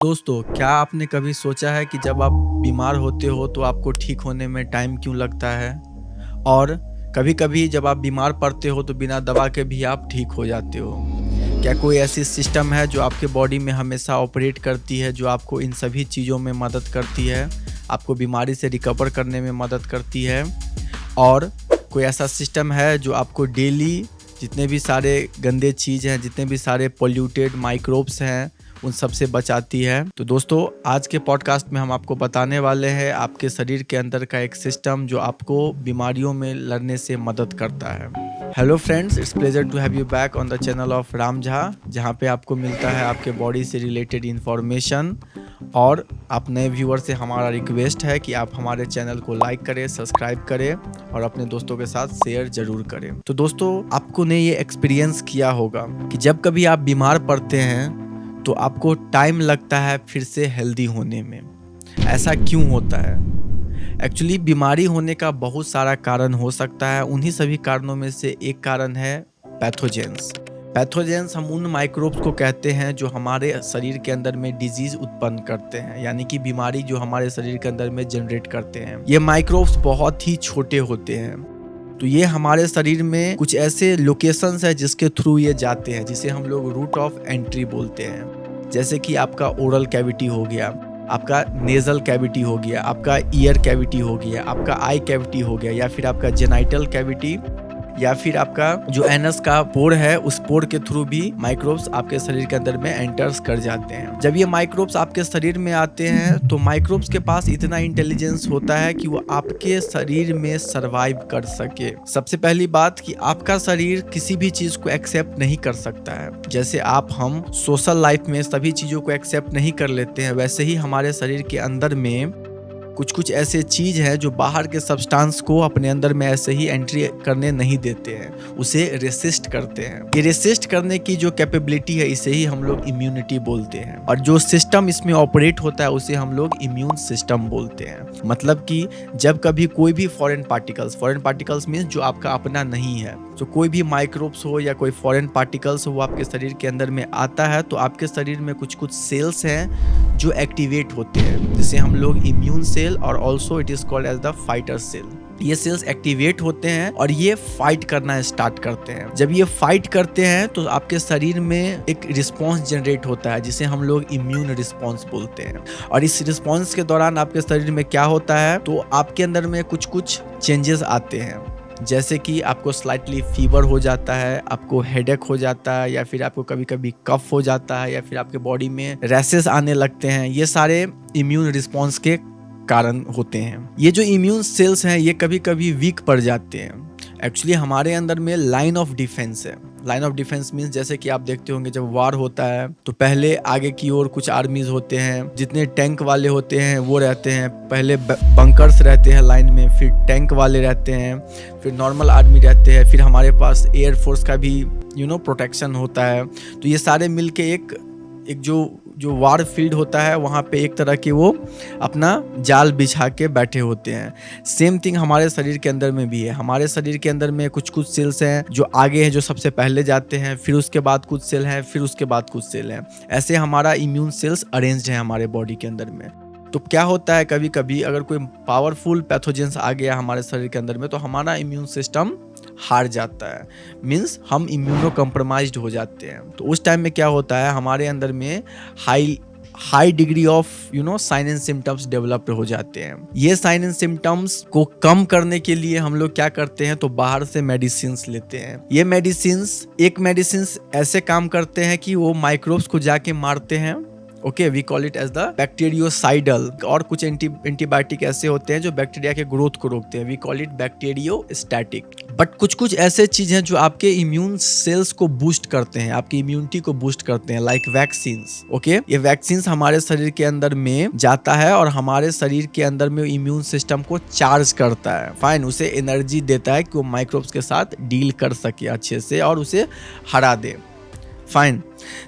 दोस्तों, क्या आपने कभी सोचा है कि जब आप बीमार होते हो तो आपको ठीक होने में टाइम क्यों लगता है? और कभी-कभी जब आप बीमार पड़ते हो तो बिना दवा के भी आप ठीक हो जाते हो। क्या कोई ऐसी सिस्टम है जो आपके बॉडी में हमेशा ऑपरेट करती है, जो आपको इन सभी चीज़ों में मदद करती है, आपको बीमारी से रिकवर करने में मदद करती है? और कोई ऐसा सिस्टम है जो आपको डेली जितने भी सारे गंदे चीज़ हैं, जितने भी सारे पॉल्यूटेड माइक्रोब्स हैं, उन सब से बचाती है? तो दोस्तों, आज के पॉडकास्ट में हम आपको बताने वाले हैं आपके शरीर के अंदर का एक सिस्टम जो आपको बीमारियों में लड़ने से मदद करता है। Hello friends, it's pleasure to have you back on the channel of Ram Jha, जहाँ पे आपको मिलता है आपके बॉडी से रिलेटेड इन्फॉर्मेशन। और आप नए व्यूअर से हमारा रिक्वेस्ट है कि आप हमारे चैनल को लाइक करें, सब्सक्राइब करें और अपने दोस्तों के साथ शेयर जरूर करें। तो दोस्तों, आपको ने ये एक्सपीरियंस किया होगा कि जब कभी आप बीमार पड़ते हैं तो आपको टाइम लगता है फिर से हेल्दी होने में। ऐसा क्यों होता है? एक्चुअली बीमारी होने का बहुत सारा कारण हो सकता है। उन्हीं सभी कारणों में से एक कारण है पैथोजेंस। पैथोजेंस हम उन माइक्रोब्स को कहते हैं जो हमारे शरीर के अंदर में डिजीज उत्पन्न करते हैं, यानी कि बीमारी जो हमारे शरीर के अंदर में जनरेट करते हैं। ये माइक्रोब्स बहुत ही छोटे होते हैं, तो ये हमारे शरीर में कुछ ऐसे लोकेशंस है जिसके थ्रू ये जाते हैं, जिसे हम लोग रूट ऑफ एंट्री बोलते हैं। जैसे कि आपका ओरल कैविटी हो गया, आपका नेजल कैविटी हो गया, आपका ईयर कैविटी हो गया, आपका आई कैविटी हो गया, या फिर आपका जेनाइटल कैविटी, या फिर आपका जो एनस का पोर है, उस पोर के थ्रू भी माइक्रोब्स आपके शरीर के अंदर में एंटर्स कर जाते हैं। जब ये माइक्रोब्स आपके शरीर में आते हैं तो माइक्रोब्स के पास इतना इंटेलिजेंस होता है कि वो आपके शरीर में सरवाइव कर सके। सबसे पहली बात कि आपका शरीर किसी भी चीज को एक्सेप्ट नहीं कर सकता है। जैसे हम सोशल लाइफ में सभी चीजों को एक्सेप्ट नहीं कर लेते हैं, वैसे ही हमारे शरीर के अंदर में कुछ ऐसे चीज है जो बाहर के सब्सटेंस को अपने अंदर में ऐसे ही एंट्री करने नहीं देते हैं, उसे रेसिस्ट करते हैं। ये रेसिस्ट करने की जो कैपेबिलिटी है, इसे ही हम लोग इम्यूनिटी बोलते हैं। और जो सिस्टम इसमें ऑपरेट होता है उसे हम लोग इम्यून सिस्टम बोलते हैं। मतलब कि जब कभी कोई भी फॉरेन पार्टिकल्स मीन्स जो आपका अपना नहीं है, तो कोई भी माइक्रोब्स हो या कोई फॉरेन पार्टिकल्स हो, वो आपके शरीर के अंदर में आता है तो आपके शरीर में कुछ सेल्स हैं जो एक्टिवेट होते हैं, जिसे हम लोग इम्यून सेल और also it is called as the fighter cell. ये सेल्स एक्टिवेट होते हैं और ये फाइट करना स्टार्ट करते हैं। जब ये फाइट करते हैं तो आपके शरीर में एक रिस्पॉन्स जनरेट होता है, जिसे हम लोग इम्यून रिस्पॉन्स बोलते हैं। और इस रिस्पॉन्स के दौरान आपके शरीर में क्या होता है, तो आपके अंदर में कुछ चेंजेस आते हैं। जैसे कि आपको स्लाइटली फीवर हो जाता है, आपको हेडेक हो जाता है, या फिर आपको कभी कभी कफ हो जाता है, या फिर आपके बॉडी में रैशेस आने लगते हैं। ये सारे इम्यून रिस्पॉन्स के कारण होते हैं। ये जो इम्यून सेल्स हैं ये कभी कभी वीक पड़ जाते हैं। एक्चुअली हमारे अंदर में लाइन ऑफ डिफेंस है। लाइन ऑफ डिफेंस मीन्स जैसे कि आप देखते होंगे जब वार होता है तो पहले आगे की ओर कुछ आर्मीज होते हैं, जितने टैंक वाले होते हैं वो रहते हैं। पहले बंकर्स रहते हैं लाइन में, फिर टैंक वाले रहते हैं, फिर नॉर्मल आर्मी रहते हैं, फिर हमारे पास एयरफोर्स का भी प्रोटेक्शन होता है। तो ये सारे मिलके एक जो वार फील्ड होता है, वहाँ पे एक तरह के वो अपना जाल बिछा के बैठे होते हैं। सेम थिंग हमारे शरीर के अंदर में भी है। हमारे शरीर के अंदर में कुछ सेल्स हैं जो आगे हैं, जो सबसे पहले जाते हैं, फिर उसके बाद कुछ सेल हैं, फिर उसके बाद कुछ सेल हैं। ऐसे हमारा इम्यून सेल्स अरेंज्ड है हमारे बॉडी के अंदर में। तो क्या होता है, कभी कभी अगर कोई पावरफुल पैथोजेंस आ गया हमारे शरीर के अंदर में तो हमारा इम्यून सिस्टम हार जाता है, मीन्स हम इम्यूनो कॉम्प्रोमाइज्ड हो जाते हैं। तो उस टाइम में क्या होता है, हमारे अंदर में high degree of sine and symptoms developed हो जाते हैं। ये साइन एंड सिम्टम्स को कम करने के लिए हम लोग क्या करते हैं, तो बाहर से मेडिसिन लेते हैं। ये मेडिसिन ऐसे काम करते हैं कि वो माइक्रोब्स को जाके मारते हैं। Okay, we call it as the bactericidal. और कुछ एंटीबायोटिक ऐसे होते हैं जो बैक्टीरिया के ग्रोथ को रोकते हैं, we call it bacteriostatic. But कुछ ऐसे चीज हैं जो आपके इम्यून सेल्स को बूस्ट करते हैं, आपकी इम्यूनिटी को बूस्ट करते हैं, लाइक वैक्सीन्स। ओके, ये वैक्सीन्स हमारे शरीर के अंदर में जाता है और हमारे शरीर के अंदर में इम्यून सिस्टम को चार्ज करता है। फाइन, उसे एनर्जी देता है कि वो माइक्रोब्स के साथ डील कर सके अच्छे से और उसे हरा दे। फाइन,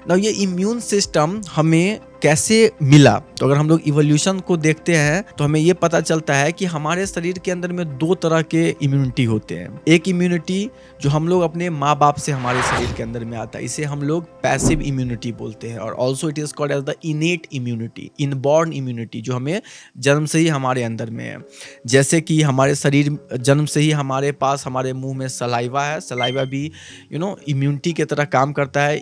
ना ये इम्यून सिस्टम हमें कैसे मिला? तो अगर हम लोग इवोल्यूशन को देखते हैं तो हमें ये पता चलता है कि हमारे शरीर के अंदर में दो तरह के इम्यूनिटी होते हैं। एक इम्यूनिटी जो हम लोग अपने माँ बाप से हमारे शरीर के अंदर में आता है, इसे हम लोग पैसिव इम्यूनिटी बोलते हैं, और also it is called as the innate immunity, inborn immunity, जो हमें जन्म से ही हमारे अंदर में है। जैसे कि हमारे शरीर जन्म से ही हमारे पास हमारे मुंह में सलाइवा है, सलाइवा भी इम्यूनिटी की तरह काम करता है।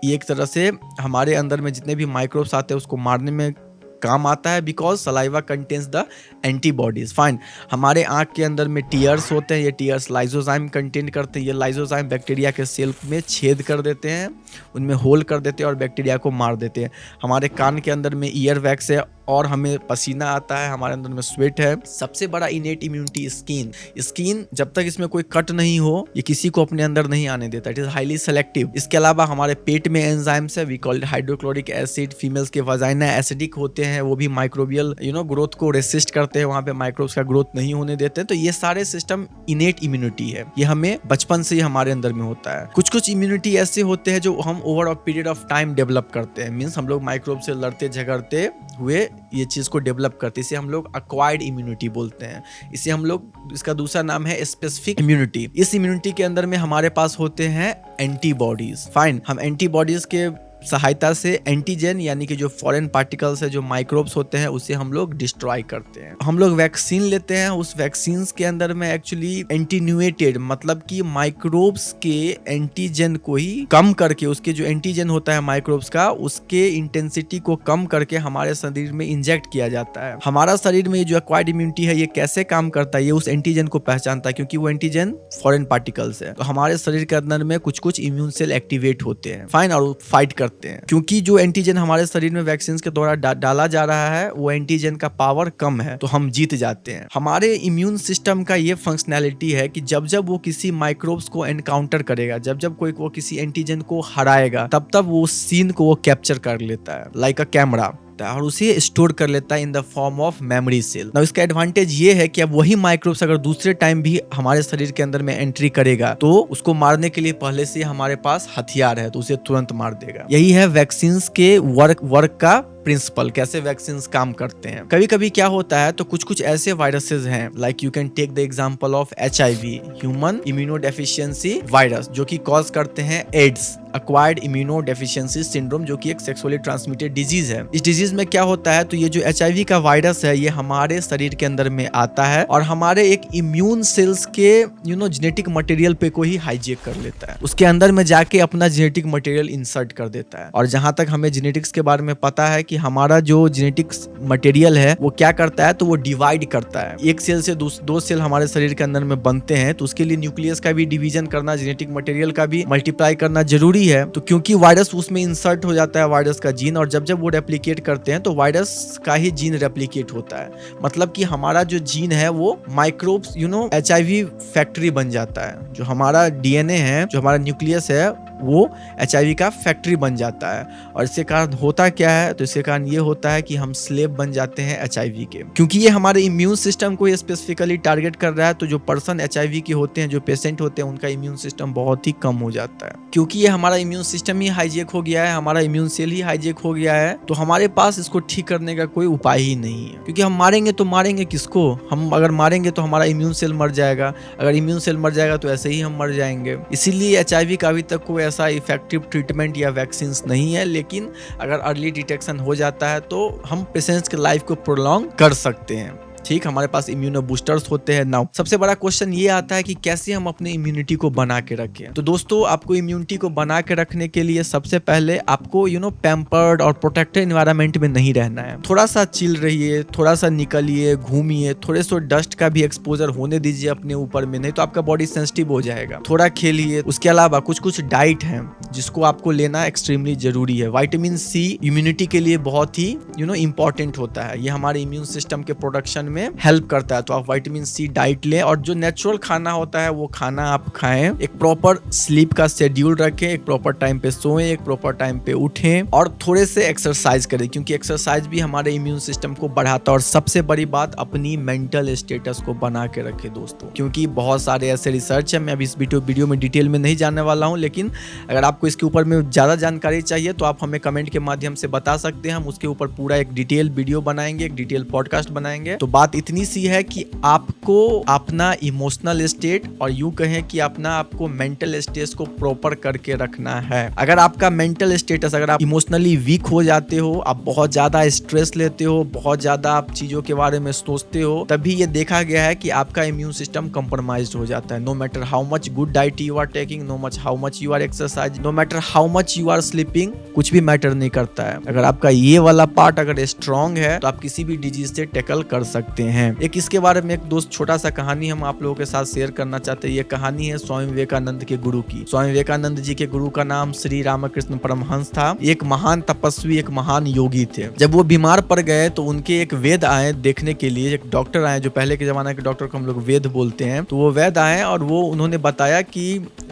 ये एक तरह से हमारे अंदर में जितने भी माइक्रोब्स आते हैं उसको मारने में काम आता है, because saliva contains the antibodies. Fine, हमारे आंख के अंदर में टीयर्स होते हैं, ये टीयर्स लाइसोजाइम कंटेन करते हैं। ये लाइसोजाइम बैक्टीरिया के सेल में छेद कर देते हैं, उनमें होल कर देते हैं और बैक्टीरिया को मार देते हैं। हमारे कान के अंदर में ईयर वैक्स है और हमें पसीना आता है, हमारे अंदर में स्वेट है। सबसे बड़ा इनेट इम्यूनिटी स्किन। स्किन जब तक इसमें कोई कट नहीं हो ये किसी को अपने अंदर नहीं आने देता, इट इज हाईली सेलेक्टिव। इसके अलावा हमारे पेट में एंजाइम्स है, we called hydrochloric acid. Females के वजाइना एसिडिक होते हैं, वो भी माइक्रोबियल ग्रोथ को रेसिस्ट करते हैं, वहां पे माइक्रोब्स का ग्रोथ नहीं होने देते। तो ये सारे सिस्टम इनेट इम्यूनिटी है, ये हमें बचपन से ही हमारे अंदर में होता है। कुछ कुछ इम्यूनिटी ऐसे होते हैं जो हम over a period of time develop करते हैं, मीन्स हम लोग माइक्रोब से लड़ते झगड़ते हुए ये चीज को डेवलप करते हैं, इसे हम लोग एक्वायर्ड इम्यूनिटी बोलते हैं। इसे हम लोग, इसका दूसरा नाम है स्पेसिफिक इम्यूनिटी। इस इम्यूनिटी के अंदर में हमारे पास होते हैं एंटीबॉडीज। फाइन, हम एंटीबॉडीज के सहायता से एंटीजन यानी कि जो फॉरेन पार्टिकल्स है, जो माइक्रोब्स होते हैं, उसे हम लोग डिस्ट्रॉय करते हैं। हम लोग वैक्सीन लेते हैं, उस वैक्सीन के अंदर में एक्चुअली एंटीन्यूएटेड मतलब कि माइक्रोब्स के एंटीजन को ही कम करके, उसके जो एंटीजन होता है माइक्रोब्स का, उसके इंटेंसिटी को कम करके हमारे शरीर में इंजेक्ट किया जाता है। हमारा शरीर में जो एक्वायर्ड इम्यूनिटी है ये कैसे काम करता है, ये उस एंटीजन को पहचानता है, क्योंकि वो एंटीजन फॉरेन पार्टिकल्स है। तो हमारे शरीर के अंदर में कुछ कुछ इम्यून सेल एक्टिवेट होते हैं, फाइन, और फाइट करते हैं, क्योंकि जो एंटीजन हमारे शरीर में वैक्सीन के द्वारा डाला जा रहा है वो एंटीजन का पावर कम है, तो हम जीत जाते हैं। हमारे इम्यून सिस्टम का ये फंक्शनैलिटी है कि जब जब वो किसी माइक्रोब्स को एनकाउंटर करेगा, जब जब कोई वो किसी एंटीजन को हराएगा, तब तब वो सीन को वो कैप्चर कर लेता है लाइक अ कैमरा, और उसे स्टोर कर लेता है in the form of memory cell. now इसका एडवांटेज ये है कि अब वही माइक्रोब्स अगर दूसरे टाइम भी हमारे शरीर के अंदर में एंट्री करेगा तो उसको मारने के लिए पहले से हमारे पास हथियार है, तो उसे तुरंत मार देगा। यही है वैक्सीन्स के वर्क का प्रिंसिपल, कैसे वैक्सीन काम करते हैं। कभी कभी क्या होता है, तो कुछ कुछ ऐसे वायरसेस हैं, like you can take the example of HIV, human immunodeficiency virus, जो कि कॉज करते हैं एड्स, एक्वायर्ड इम्यूनोडेफिशिएंसी सिंड्रोम, जो कि एक सेक्सुअली ट्रांसमिटेड डिजीज है। इस डिजीज में क्या होता है, तो ये जो HIV का वायरस है ये हमारे शरीर के अंदर में आता है और हमारे एक इम्यून सेल्स के जेनेटिक मटेरियल पे को ही हाईजेक कर लेता है, उसके अंदर में जाके अपना जेनेटिक मटेरियल इंसर्ट कर देता है। और जहां तक हमें जेनेटिक्स के बारे में पता है कि हमारा जो जेनेटिक्स मटेरियल है वो क्या करता है, तो वो डिवाइड करता है। एक सेल से दो सेल हमारे शरीर के अंदर में बनते हैं, तो उसके लिए न्यूक्लियस का भी डिवीजन करना, जेनेटिक मटेरियल का भी मल्टीप्लाई करना जरूरी है। तो क्योंकि वायरस उसमें इंसर्ट हो जाता है, वायरस का जीन, और जब जब वो रेप्लिकेट करते हैं तो वायरस का ही जीन रेप्लिकेट होता है। मतलब कि हमारा जो जीन है वो माइक्रोब्स HIV फैक्ट्री बन जाता है। जो हमारा DNA है, जो हमारा न्यूक्लियस है, वो HIV का फैक्ट्री बन जाता है। और इसके कारण होता क्या है, तो इसके कारण ये होता है कि हम स्लेव बन जाते हैं HIV के, क्योंकि ये हमारे इम्यून सिस्टम को स्पेसिफिकली टारगेट कर रहा है। तो जो पर्सन HIV के होते हैं, जो पेशेंट होते हैं, उनका इम्यून सिस्टम बहुत ही कम हो जाता है, क्योंकि ये हमारा इम्यून सिस्टम ही हाईजेक हो गया है, हमारा इम्यून सेल ही हाईजेक हो गया है। तो हमारे पास इसको ठीक करने का कोई उपाय ही नहीं है, क्योंकि हम मारेंगे तो मारेंगे किसको? हम अगर मारेंगे तो हमारा इम्यून सेल मर जाएगा, अगर इम्यून सेल मर जाएगा तो ऐसे ही हम मर जाएंगे। इसीलिए HIV का अभी तक कोई ऐसा इफेक्टिव ट्रीटमेंट या वैक्सीन नहीं है, लेकिन अगर अर्ली डिटेक्शन हो जाता है तो हम पेशेंट्स के लाइफ को प्रोलॉन्ग कर सकते हैं। ठीक, हमारे पास इम्यूनो बूस्टर्स होते हैं। नाउ सबसे बड़ा क्वेश्चन ये आता है कि कैसे हम अपने इम्यूनिटी को बना के रखें। तो दोस्तों, आपको इम्यूनिटी को बना के रखने के लिए सबसे पहले आपको पैम्पर्ड और प्रोटेक्टेड एनवायरनमेंट में नहीं रहना है। थोड़ा सा चिल रहिए, थोड़ा सा निकलिए, घूमिए, थोड़े से डस्ट का भी एक्सपोजर होने दीजिए अपने ऊपर में, नहीं तो आपका बॉडी सेंसिटिव हो जाएगा। थोड़ा खेलिए। उसके अलावा कुछ कुछ डाइट है जिसको आपको लेना एक्सट्रीमली जरूरी है। विटामिन C इम्यूनिटी के लिए बहुत ही इंपॉर्टेंट होता है। ये हमारे इम्यून सिस्टम के प्रोडक्शन में हेल्प करता है। तो आप विटामिन सी डाइट लें और जो नेचुरल खाना होता है वो खाना आप खाएं। एक प्रॉपर स्लीप का शेड्यूल रखें, एक प्रॉपर टाइम पे सोएं, एक प्रॉपर टाइम पे उठें और थोड़े से एक्सरसाइज करें, क्योंकि एक्सरसाइज भी हमारे इम्यून सिस्टम को बढ़ाता है। और सबसे बड़ी बात, अपनी मेंटल स्टेटस को बना के रखें दोस्तों, क्योंकि बहुत सारे ऐसे रिसर्च है, मैं अभी इस वीडियो में डिटेल में नहीं जानने वाला हूं, लेकिन अगर आपको इसके ऊपर में ज्यादा जानकारी चाहिए तो आप हमें कमेंट के माध्यम से बता सकते हैं। हम उसके ऊपर पूरा एक डिटेल वीडियो बनाएंगे, एक डिटेल पॉडकास्ट बनाएंगे। तो बात इतनी सी है कि आपको अपना इमोशनल स्टेट और यूं कहें कि अपना आपको मेंटल स्टेटस को प्रॉपर करके रखना है। अगर आपका मेंटल स्टेटस, अगर आप इमोशनली वीक हो जाते हो, आप बहुत ज्यादा स्ट्रेस लेते हो, बहुत ज्यादा आप चीजों के बारे में सोचते हो, तभी ये देखा गया है कि आपका इम्यून सिस्टम कंप्रोमाइज्ड हो जाता है। No matter how much good diet you are taking, no much how much you are exercise, no matter how much you are sleeping, कुछ भी मैटर नहीं करता है। अगर आपका ये वाला पार्ट अगर स्ट्रांग है तो आप किसी भी डिजीज से टैकल कर सकते हैं। एक इसके बारे में एक दोस्त छोटा सा कहानी हम आप लोगों के साथ शेयर करना चाहते हैं। ये कहानी है स्वामी विवेकानंद के गुरु की। स्वामी विवेकानंद जी के गुरु का नाम श्री रामकृष्ण परमहंस था। एक महान तपस्वी, एक महान योगी थे। जब वो बीमार पड़ गए तो उनके एक वेद आए देखने के लिए, एक डॉक्टर आए, जो पहले के जमाने के डॉक्टर को हम लोग वेद बोलते हैं। तो वो वेद आए और वो उन्होंने बताया कि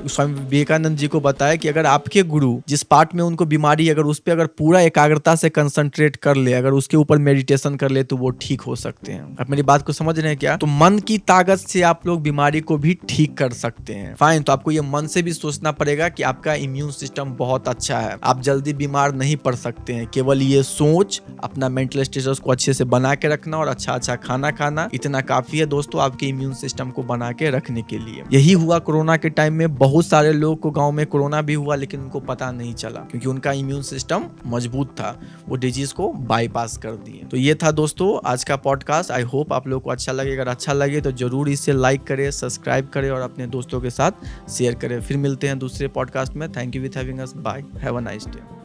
स्वामी विवेकानंद जी को बताया कि अगर आपके गुरु जिस पार्ट में उनको बीमारी, अगर उस पर अगर पूरा एकाग्रता से कंसंट्रेट कर ले, अगर उसके ऊपर मेडिटेशन कर ले तो वो ठीक हो सकते हैं। आप मेरी बात को समझ रहे हैं क्या? तो मन की ताकत से आप लोग बीमारी को भी ठीक कर सकते हैं। फाइन, तो आपको ये मन से भी सोचना पड़ेगा कि आपका इम्यून सिस्टम बहुत अच्छा है, आप जल्दी बीमार नहीं पड़ सकते हैं। केवल ये सोच, अपना मेंटल स्टेटस को अच्छे से बना के रखना और अच्छा अच्छा खाना खाना, इतना काफी है दोस्तों आपके इम्यून सिस्टम को बना के रखने के लिए। यही हुआ कोरोना के टाइम में। बहुत सारे लोग को गांव में कोरोना भी हुआ, लेकिन उनको पता नहीं चला क्योंकि उनका इम्यून सिस्टम मजबूत था, वो डिजीज को बाईपास कर दिए। तो ये था दोस्तों आज का पॉडकास्ट। आई होप आप लोग को अच्छा लगे। अगर अच्छा लगे तो जरूर इसे लाइक करें, सब्सक्राइब करें और अपने दोस्तों के साथ शेयर करें। फिर मिलते हैं दूसरे पॉडकास्ट में। Thank you with having us. Bye, have a nice day.